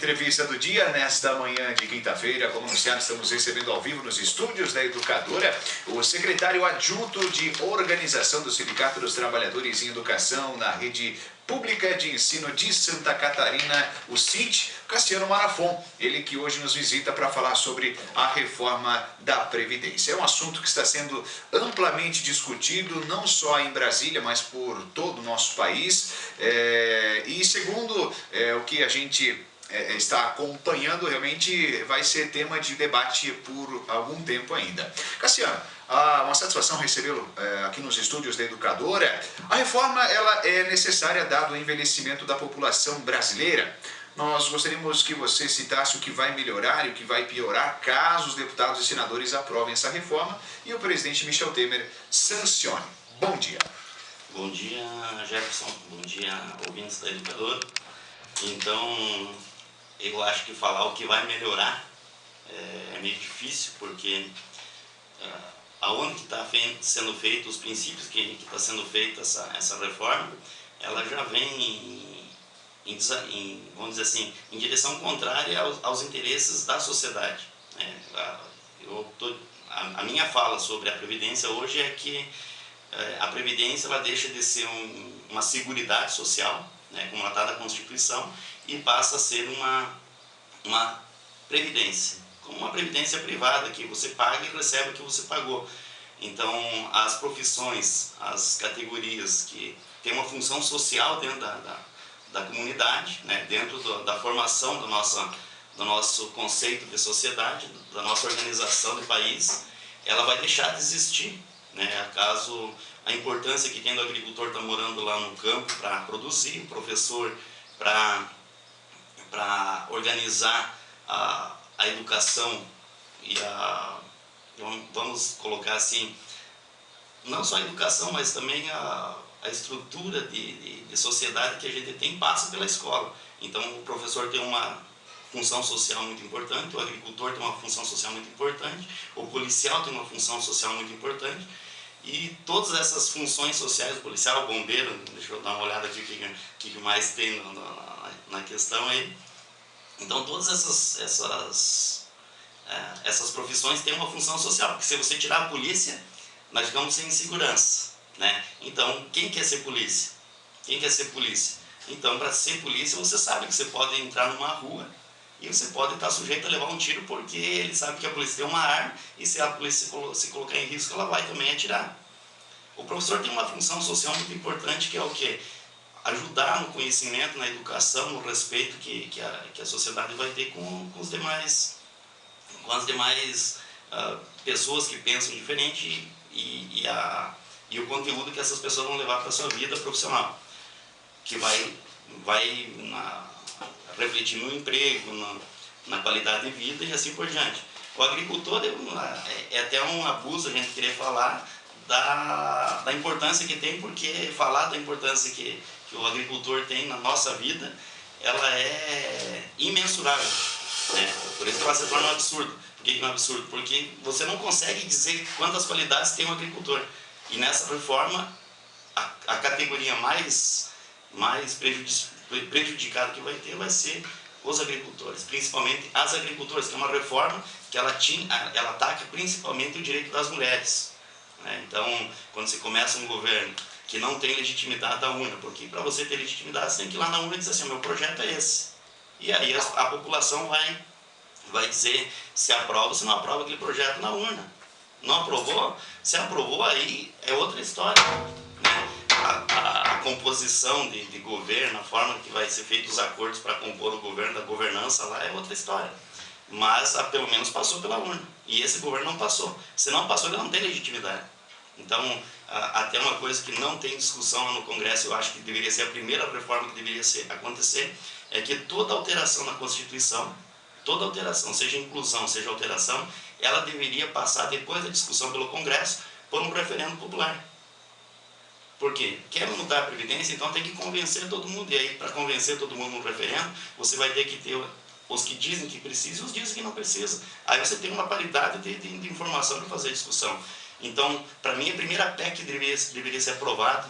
Entrevista do dia, nesta manhã de quinta-feira, como anunciado, estamos recebendo ao vivo nos estúdios da Educadora o secretário adjunto de Organização do Sindicato dos Trabalhadores em Educação na Rede Pública de Ensino de Santa Catarina, o SINT, Cassiano Marafon. Ele que hoje nos visita para falar sobre a reforma da Previdência. É um assunto que está sendo amplamente discutido, não só em Brasília, mas por todo o nosso país. E segundo o que a gente está acompanhando, realmente vai ser tema de debate por algum tempo ainda. Cassiano, uma satisfação recebê-lo aqui nos estúdios da Educadora. A reforma ela é necessária dado o envelhecimento da população brasileira. Nós gostaríamos que você citasse o que vai melhorar e o que vai piorar caso os deputados e senadores aprovem essa reforma e o presidente Michel Temer sancione. Bom dia. Bom dia, Jefferson. Bom dia, ouvintes da Educadora. Então, eu acho que falar o que vai melhorar é meio difícil, porque aonde que está sendo feito, os princípios que está sendo feita essa reforma, ela já vem vamos dizer assim, em direção contrária aos interesses da sociedade. A minha fala sobre a Previdência hoje é que a Previdência ela deixa de ser uma seguridade social, como ela está na Constituição, e passa a ser uma previdência, como uma previdência privada, que você paga e recebe o que você pagou. Então, as profissões, as categorias que têm uma função social dentro da comunidade, dentro da formação do nosso conceito de sociedade, da nossa organização de país, ela vai deixar de existir, caso a importância que tem do agricultor estar morando lá no campo para produzir, o professor para organizar a educação e vamos colocar assim, não só a educação, mas também a estrutura de sociedade que a gente tem passa pela escola. Então o professor tem uma função social muito importante, o agricultor tem uma função social muito importante, o policial tem uma função social muito importante, e todas essas funções sociais, o policial, o bombeiro, deixa eu dar uma olhada aqui o que mais tem na questão aí. Então todas essas profissões têm uma função social, porque se você tirar a polícia, nós ficamos sem segurança, Então, quem quer ser polícia? Quem quer ser polícia? Então, para ser polícia, você sabe que você pode entrar numa rua e você pode estar sujeito a levar um tiro, porque ele sabe que a polícia tem uma arma e se a polícia se colocar em risco, ela vai também atirar. O professor tem uma função social muito importante, que é o quê? Ajudar no conhecimento, na educação, no respeito que a sociedade vai ter com as demais pessoas que pensam diferente e o conteúdo que essas pessoas vão levar para a sua vida profissional, que vai refletir no emprego, na qualidade de vida e assim por diante. O agricultor é até um abuso a gente querer falar da importância que tem, porque falar da importância que o agricultor tem na nossa vida, ela é imensurável, Por isso que ela se torna um absurdo. Por que é um absurdo? Porque você não consegue dizer quantas qualidades tem um agricultor. E nessa reforma, a categoria mais prejudicada que vai ter vai ser os agricultores, principalmente as agricultoras, que é uma reforma que ela ataca principalmente o direito das mulheres. Então, quando você começa um governo que não tem legitimidade da urna, porque para você ter legitimidade você tem que ir lá na urna e dizer assim, o meu projeto é esse. E aí a população vai dizer se aprova ou se não aprova aquele projeto na urna. Não aprovou? Se aprovou, aí é outra história. A composição de governo, a forma que vai ser feitos os acordos para compor o governo, da governança lá, é outra história. Mas pelo menos passou pela urna. E esse governo não passou. Se não passou, ele não tem legitimidade. Então, até uma coisa que não tem discussão lá no Congresso, eu acho que deveria ser a primeira reforma que deveria acontecer, é que toda alteração na Constituição, toda alteração, seja inclusão, seja alteração, ela deveria passar, depois da discussão pelo Congresso, por um referendo popular. Por quê? Quer mudar a Previdência, então tem que convencer todo mundo. E aí, para convencer todo mundo no referendo, você vai ter que ter os que dizem que precisa e os que dizem que não precisa. Aí você tem uma paridade de informação para fazer discussão. Então, para mim, a primeira PEC que deveria ser aprovada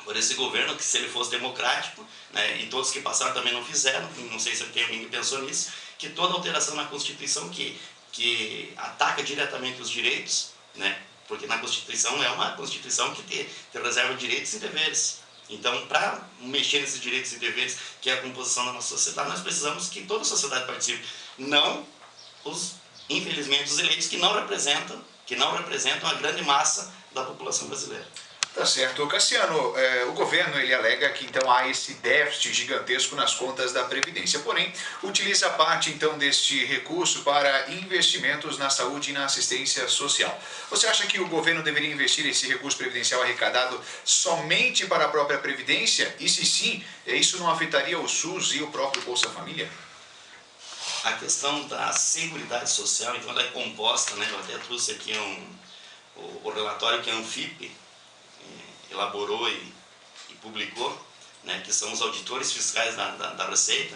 por esse governo, que se ele fosse democrático, né, e todos que passaram também não fizeram, não sei se tem alguém que pensou nisso, que toda alteração na Constituição que ataca diretamente os direitos, né, porque na Constituição é uma Constituição que te reserva direitos e deveres. Então, para mexer nesses direitos e deveres, que é a composição da nossa sociedade, nós precisamos que toda a sociedade participe. Não infelizmente, os eleitos que não representam a grande massa da população brasileira. Tá certo. Cassiano, o governo ele alega que então há esse déficit gigantesco nas contas da Previdência, porém utiliza parte então deste recurso para investimentos na saúde e na assistência social. Você acha que o governo deveria investir esse recurso previdencial arrecadado somente para a própria Previdência? E se sim, isso não afetaria o SUS e o próprio Bolsa Família? A questão da Seguridade Social, então ela é composta, né, eu até trouxe aqui o relatório que a Anfip elaborou e publicou, né, que são os auditores fiscais da Receita,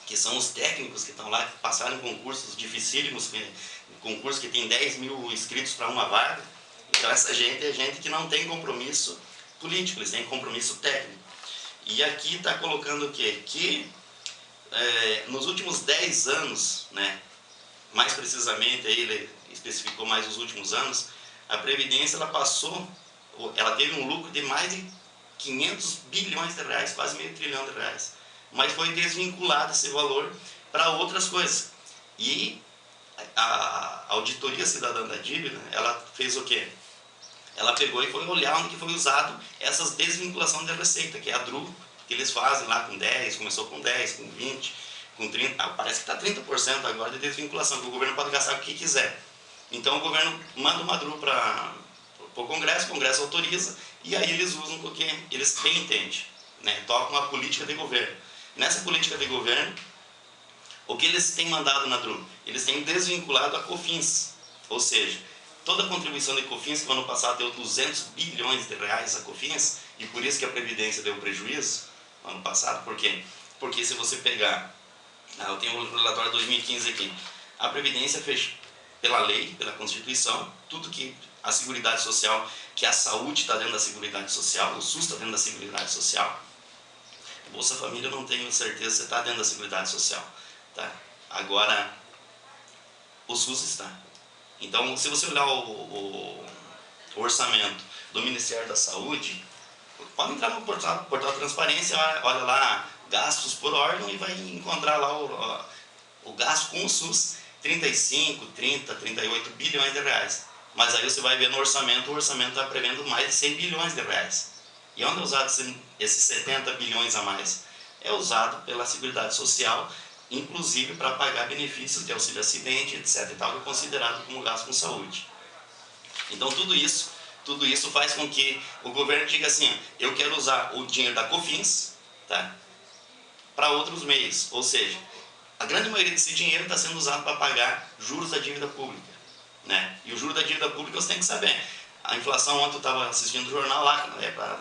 que são os técnicos que estão lá, que passaram em concursos dificílimos, concursos que tem 10 mil inscritos para uma vaga. Então essa gente é gente que não tem compromisso político, eles têm compromisso técnico. E aqui está colocando o quê? Que nos últimos 10 anos, né, mais precisamente, aí ele especificou mais os últimos anos, a Previdência ela teve um lucro de mais de 500 bilhões de reais, quase meio trilhão de reais. Mas foi desvinculado esse valor para outras coisas. E a Auditoria Cidadã da Dívida, ela fez o quê? Ela pegou e foi olhar onde que foi usado essas desvinculações da receita, que é a DRU, que eles fazem lá com 10, começou com 10, com 20, com 30, parece que está 30% agora de desvinculação, que o governo pode gastar o que quiser. Então o governo manda uma DRU para o Congresso autoriza, e aí eles usam porque eles bem entendem, né? Tocam a política de governo. Nessa política de governo, o que eles têm mandado na DRU? Eles têm desvinculado a COFINS, ou seja, toda a contribuição de COFINS, que no ano passado deu 200 bilhões de reais a COFINS, e por isso que a Previdência deu prejuízo no ano passado. Por quê? Porque se você pegar, eu tenho o relatório de 2015 aqui, a Previdência fez, pela lei, pela Constituição, tudo que a Seguridade Social, que a saúde está dentro da Seguridade Social, o SUS está dentro da Seguridade Social, o Bolsa Família eu não tenho certeza se está dentro da Seguridade Social. Tá? Agora, o SUS está. Então, se você olhar o orçamento do Ministério da Saúde, pode entrar no portal Transparência, olha lá, gastos por órgão, e vai encontrar lá o gasto com o SUS, 35, 30, 38 bilhões de reais. Mas aí você vai ver no orçamento, o orçamento está prevendo mais de 100 bilhões de reais. E onde é usado esses 70 bilhões a mais? É usado pela Seguridade Social, inclusive para pagar benefícios de auxílio acidente, etc. e tal, que é considerado como gasto com saúde. Então tudo isso faz com que o governo diga assim, eu quero usar o dinheiro da COFINS, tá, para outros meios. Ou seja, a grande maioria desse dinheiro está sendo usado para pagar juros da dívida pública, né? E o juro da dívida pública você tem que saber. A inflação, ontem eu estava assistindo o jornal lá,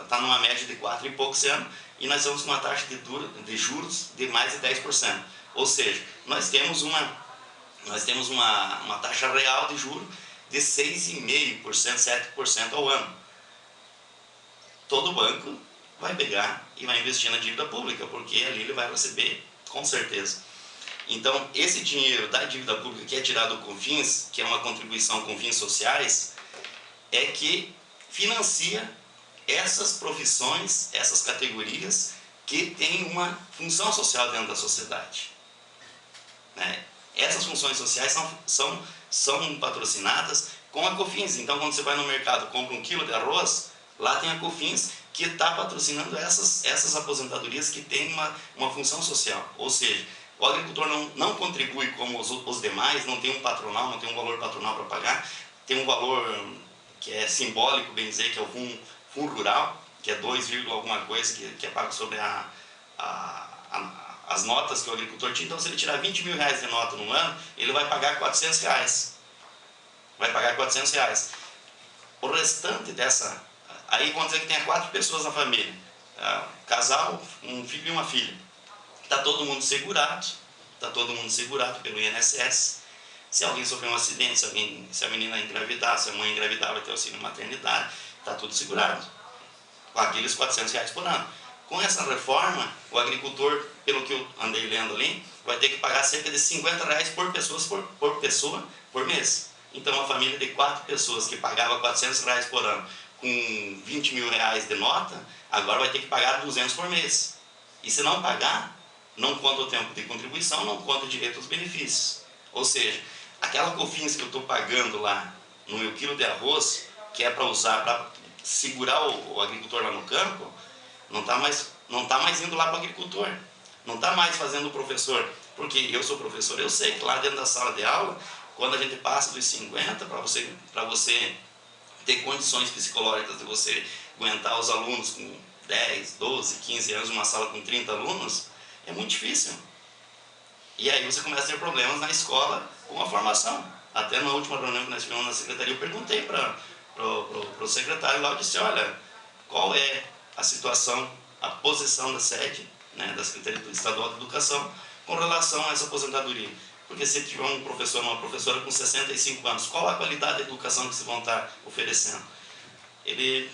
está numa média de 4 e poucos anos, e nós estamos com uma taxa de juros de mais de 10%. Ou seja, nós temos uma taxa real de juros de 6,5%, 7% ao ano. Todo banco vai pegar e vai investir na dívida pública, porque ali ele vai receber, com certeza. Então, esse dinheiro da dívida pública que é tirado do COFINS, que é uma contribuição com fins sociais, é que financia essas profissões, essas categorias que têm uma função social dentro da sociedade. Né? Essas funções sociais são patrocinadas com a COFINS. Então, quando você vai no mercado e compra 1 quilo de arroz, lá tem a COFINS que está patrocinando essas aposentadorias que têm uma função social. Ou seja, o agricultor não contribui como os demais, não tem um patronal, não tem um valor patronal para pagar, tem um valor que é simbólico, bem dizer, que é o fundo rural, que é 2, alguma coisa que é pago sobre as notas que o agricultor tinha. Então, se ele tirar 20 mil reais de nota no ano, ele vai pagar 400 reais. Vai pagar 400 reais. O restante dessa... Aí vamos dizer que tem 4 pessoas na família. Casal, um filho e uma filha. Está todo mundo segurado. Está todo mundo segurado pelo INSS. Se alguém sofrer um acidente, se a menina engravidar, se a mãe engravidar, vai ter auxílio maternidade. Está tudo segurado. com aqueles R$ 400 por ano. Com essa reforma, o agricultor, pelo que eu andei lendo ali, vai ter que pagar cerca de R$ 50 por pessoa por mês. Então, uma família de 4 pessoas que pagava R$ 400 por ano com R$ 20 mil de nota, agora vai ter que pagar 200 por mês. E se não pagar, não conta o tempo de contribuição, não conta o direito aos benefícios. Ou seja, aquela COFINS que eu estou pagando lá no meu quilo de arroz, que é para usar, para segurar o agricultor lá no campo, não está mais indo lá para o agricultor. Não está mais fazendo o professor. Porque eu sou professor, eu sei que lá dentro da sala de aula, quando a gente passa dos 50, para você ter condições psicológicas de você aguentar os alunos com 10, 12, 15 anos, uma sala com 30 alunos, é muito difícil. E aí você começa a ter problemas na escola com a formação. Até na última reunião que nós tivemos na secretaria, eu perguntei para o secretário lá, eu disse, olha, qual é a situação, a posição da sede, né, da Secretaria Estadual de Educação, com relação a essa aposentadoria. Porque se tiver um professor ou uma professora com 65 anos, qual a qualidade da educação que se vão estar oferecendo? Ele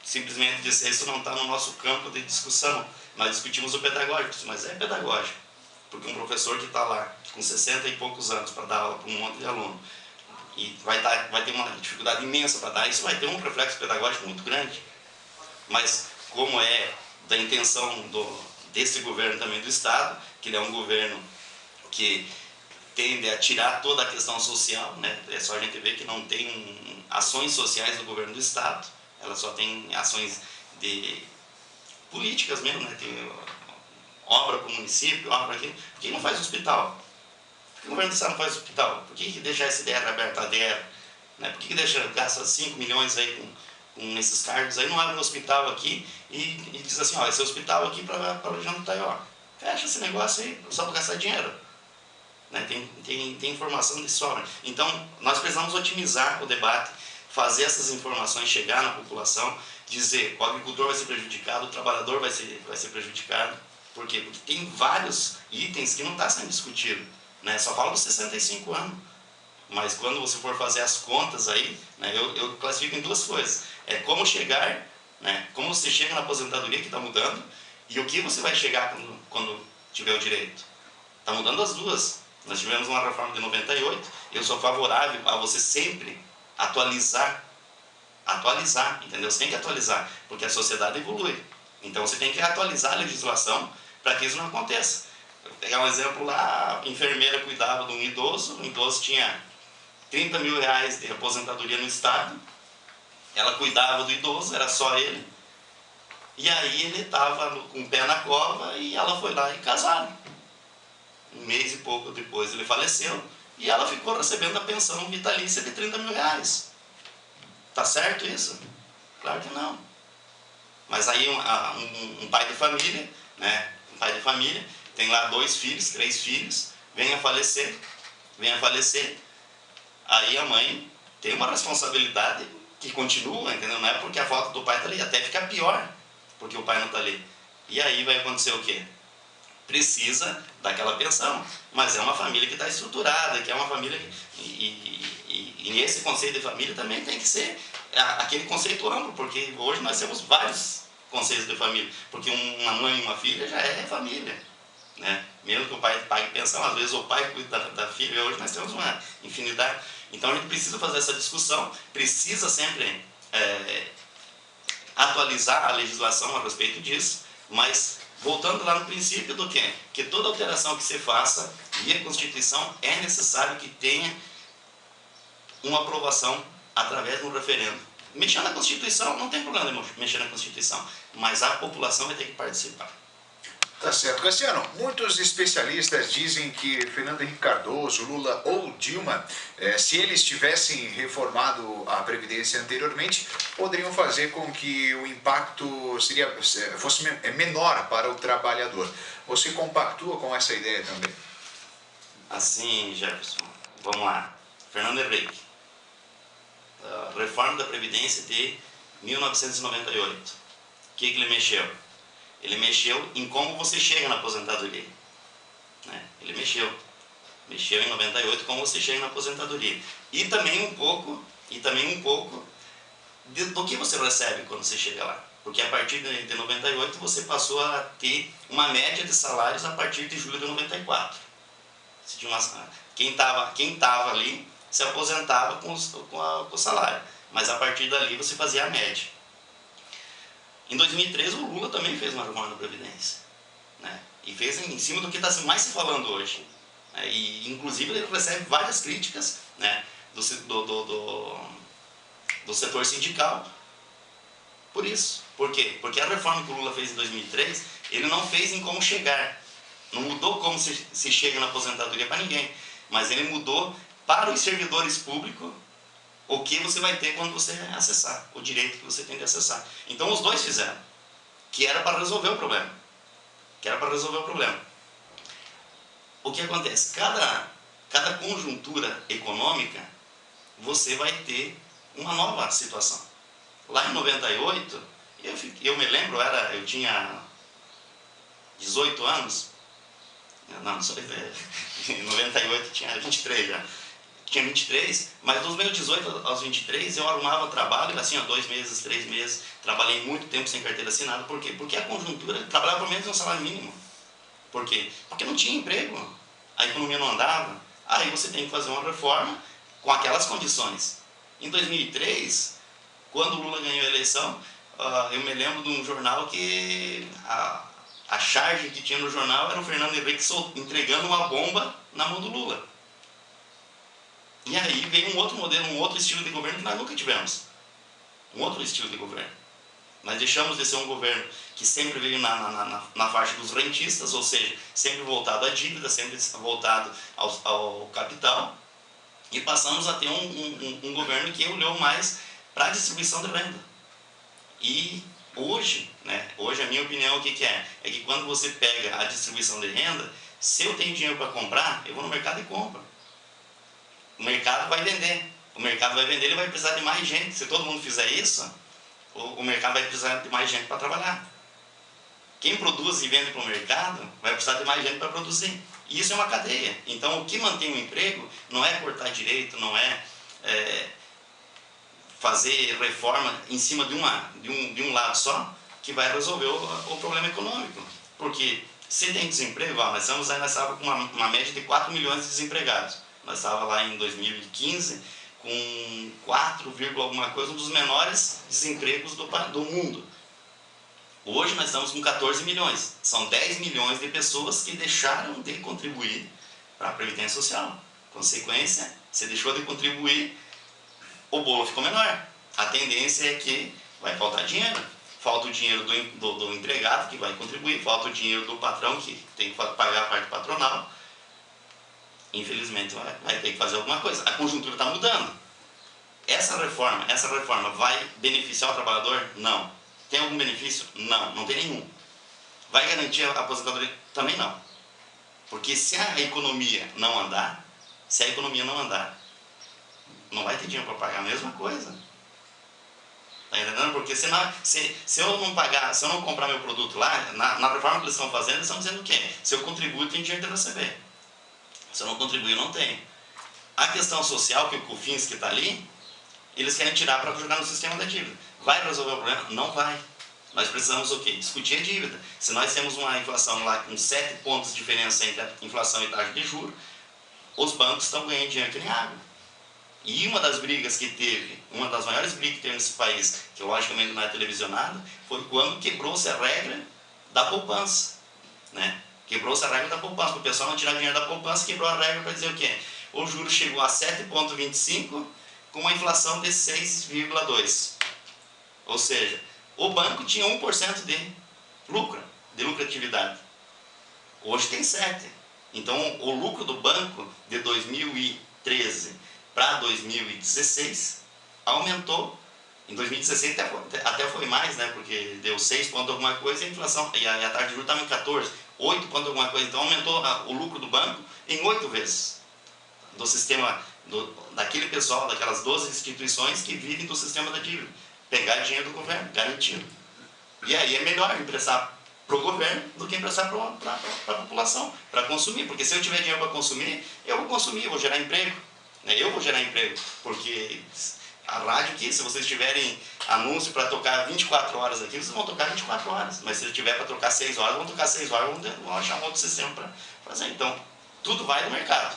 simplesmente disse, isso não está no nosso campo de discussão. Nós discutimos o pedagógico, mas é pedagógico. Porque um professor que está lá com 60 e poucos anos para dar aula para um monte de aluno, e vai ter uma dificuldade imensa para dar, isso vai ter um reflexo pedagógico muito grande. Mas como é da intenção desse governo também do Estado, que ele é um governo que tende a tirar toda a questão social, né? É só a gente ver que não tem ações sociais do governo do Estado, ela só tem ações de políticas mesmo, né? Tem obra para o município, obra aqui. Por que não faz hospital? Por que o governo do Estado não faz hospital? Por que deixar esse DR aberto a DR? Né? Por que gasta 5 milhões aí com esses cargos? Aí não abre um hospital aqui e diz assim, ó, esse hospital aqui para a região do Itaió. Fecha esse negócio aí, só para gastar dinheiro. Né? Tem informação de sobra. Então, nós precisamos otimizar o debate, fazer essas informações chegar na população, dizer o agricultor vai ser prejudicado, o trabalhador vai ser prejudicado. Por quê? Porque tem vários itens que não está sendo discutido. Né? Só fala dos 65 anos. Mas quando você for fazer as contas aí, né, eu classifico em duas coisas. É como chegar, né, como você chega na aposentadoria, que está mudando, e o que você vai chegar quando tiver o direito. Está mudando as duas. Nós tivemos uma reforma de 98, eu sou favorável a você sempre atualizar, entendeu? Você tem que atualizar, porque a sociedade evolui. Então você tem que atualizar a legislação para que isso não aconteça. Vou pegar um exemplo lá, a enfermeira cuidava de um idoso, o idoso tinha 30 mil reais de aposentadoria no Estado, ela cuidava do idoso, era só ele, e aí ele estava com o pé na cova e ela foi lá e casaram. Um mês e pouco depois ele faleceu e ela ficou recebendo a pensão vitalícia de 30 mil reais. Tá certo isso? Claro que não. Mas aí um pai de família, né? Um pai de família, tem lá 2 filhos, 3 filhos, vem a falecer, aí a mãe tem uma responsabilidade que continua, entendeu? Não é porque a falta do pai está ali, até fica pior, porque o pai não está ali. E aí vai acontecer o quê? Precisa daquela pensão, mas é uma família que está estruturada, que é uma família e esse conceito de família também tem que ser aquele conceito amplo, porque hoje nós temos vários conceitos de família, porque uma mãe e uma filha já é família, né? Mesmo que o pai pague pensão, às vezes o pai cuida da filha, hoje nós temos uma infinidade. Então a gente precisa fazer essa discussão, precisa sempre atualizar a legislação a respeito disso, mas voltando lá no princípio do quê? Que toda alteração que se faça via Constituição é necessário que tenha uma aprovação através de um referendo. Mexer na Constituição, não tem problema de mexer na Constituição, mas a população vai ter que participar. Tá certo. Cassiano, muitos especialistas dizem que Fernando Henrique Cardoso, Lula ou Dilma, se eles tivessem reformado a Previdência anteriormente, poderiam fazer com que o impacto fosse menor para o trabalhador. Você compactua com essa ideia também? Assim, Jefferson, vamos lá. Fernando Henrique, reforma da Previdência de 1998. O que ele mexeu? Ele mexeu em como você chega na aposentadoria. Né? Ele mexeu em 98 como você chega na aposentadoria. E também um pouco do que você recebe quando você chega lá. Porque a partir de 98 você passou a ter uma média de salários a partir de julho de 94. Quem estava ali se aposentava com o salário, mas a partir dali você fazia a média. Em 2013 o Lula também fez uma reforma da Previdência, né? E fez em cima do que está mais se falando hoje. E inclusive ele recebe várias críticas, né, do setor sindical por isso. Por quê? Porque a reforma que o Lula fez em 2003, ele não fez em como chegar, não mudou como se chega na aposentadoria para ninguém, mas ele mudou para os servidores públicos o que você vai ter quando você acessar, o direito que você tem de acessar. Então os dois fizeram, que era para resolver o problema. O que acontece? Cada conjuntura econômica, você vai ter uma nova situação. Lá em 98, eu me lembro, eu tinha 18 anos, não, em 98 eu tinha 23 já. Tinha 23, mas dos meus 18 aos 23 eu arrumava trabalho, assim, 2 meses, 3 meses, trabalhei muito tempo sem carteira assinada. Por quê? Porque a conjuntura trabalhava pelo menos um salário mínimo. Por quê? Porque não tinha emprego, a economia não andava. Aí você tem que fazer uma reforma com aquelas condições. Em 2003, quando o Lula ganhou a eleição, eu me lembro de um jornal que a charge que tinha no jornal era o Fernando Henrique entregando uma bomba na mão do Lula. E aí veio um outro modelo, um outro estilo de governo que nós nunca tivemos. Um outro estilo de governo. Nós deixamos de ser um governo que sempre veio na faixa dos rentistas, ou seja, sempre voltado à dívida, sempre voltado ao capital, e passamos a ter um governo que olhou mais para a distribuição de renda. E hoje, hoje a minha opinião o que é? É que quando você pega a distribuição de renda, se eu tenho dinheiro para comprar, eu vou no mercado e compro. O mercado vai vender. O mercado vai vender, ele vai precisar de mais gente. Se todo mundo fizer isso, o mercado vai precisar de mais gente para trabalhar. Quem produz e vende para o mercado vai precisar de mais gente para produzir. E isso é uma cadeia. Então, o que mantém o emprego não é cortar direito, não é, fazer reforma em cima de um lado só, que vai resolver o problema econômico. Porque se tem desemprego, nós estávamos com uma média de 4 milhões de desempregados. Nós estávamos lá em 2015 com 4, alguma coisa, um dos menores desempregos do mundo. Hoje nós estamos com 14 milhões. São 10 milhões de pessoas que deixaram de contribuir para a Previdência Social. Consequência, você deixou de contribuir, o bolo ficou menor. A tendência é que vai faltar dinheiro. Falta o dinheiro do empregado, que vai contribuir, falta o dinheiro do patrão, que tem que pagar a parte patronal. Infelizmente vai ter que fazer alguma coisa. A conjuntura está mudando. Essa reforma vai beneficiar o trabalhador? Não. Tem algum benefício? Não, não tem nenhum. Vai garantir a aposentadoria? Também não. Porque se a economia não andar, não vai ter dinheiro para pagar a mesma coisa. Está entendendo? Porque se eu não pagar, se eu não comprar meu produto lá, na reforma que eles estão fazendo, eles estão dizendo o quê? Se eu contribuo, eu tenho dinheiro de receber. Se eu não contribuir, eu não tenho. A questão social, que o COFINS que está ali, eles querem tirar para jogar no sistema da dívida. Vai resolver o problema? Não vai. Nós precisamos o quê? Discutir a dívida. Se nós temos uma inflação lá com 7 pontos de diferença entre a inflação e taxa de juros, os bancos estão ganhando dinheiro que nem água. E uma das brigas que teve, uma das maiores brigas que teve nesse país, que logicamente não é televisionada, foi quando quebrou-se a regra da poupança, né? Quebrou-se a regra da poupança, para o pessoal não tirar dinheiro da poupança, quebrou a regra para dizer o quê? O juro chegou a 7,25 com uma inflação de 6,2. Ou seja, o banco tinha 1% de lucratividade. Hoje tem 7%. Então, o lucro do banco de 2013 para 2016 aumentou. Em 2016 até foi mais, né? Porque deu 6 pontos alguma coisa e a inflação, e a taxa de juros estava em 14, 8 pontos alguma coisa. Então aumentou o lucro do banco em 8 vezes. Do sistema, daquele pessoal, daquelas 12 instituições que vivem do sistema da dívida. Pegar dinheiro do governo, garantido. E aí é melhor emprestar para o governo do que emprestar para a população, para consumir. Porque se eu tiver dinheiro para consumir, eu vou consumir, eu vou gerar emprego. Eu vou gerar emprego, porque A rádio que, se vocês tiverem anúncio para tocar 24 horas aqui, vocês vão tocar 24 horas. Mas se tiver para tocar 6 horas, vão tocar 6 horas, vão achar um outro sistema para fazer. Então, tudo vai no mercado.